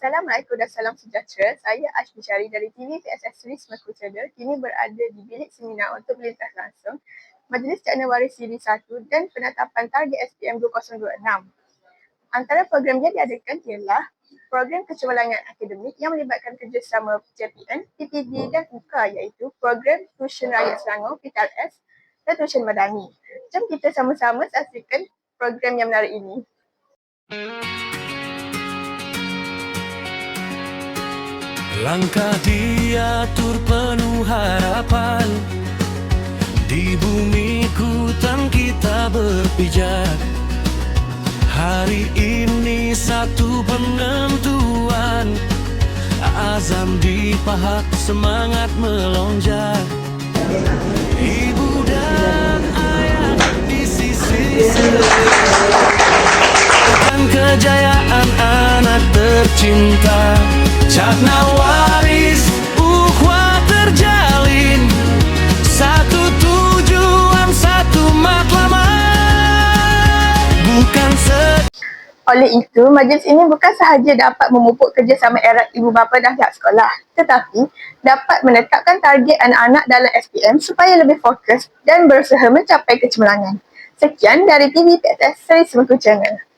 Assalamualaikum dan salam sejahtera. Saya Ash Bishari dari TV PSS Seri Semangku Channel. Kini berada di bilik seminar untuk melintas langsung Majlis Caknawaris Siri 1 dan penetapan target SPM 2026. Antara program yang diadakan ialah program kecemerlangan akademik yang melibatkan kerjasama JPN, PPD dan UKA iaitu program Tuition Rakyat Selangor PTRS dan Tuition Madani. Jom kita sama-sama saksikan program yang menarik ini. Langkah diatur penuh harapan, di bumi hutan kita berpijak. Hari ini satu penentuan, azam dipahat, semangat melonjak. Ibu dan ayah di sisi dan kejayaan anak tercinta. Caknawaris ukhuwah terjalin, satu tujuan, satu matlamat, bukan Oleh itu, majlis ini bukan sahaja dapat memupuk kerjasama erat ibu bapa dan pihak sekolah, tetapi dapat menetapkan target anak-anak dalam SPM supaya lebih fokus dan berusaha mencapai kecemerlangan. Sekian dari TV PSS Seri Semangku Channel.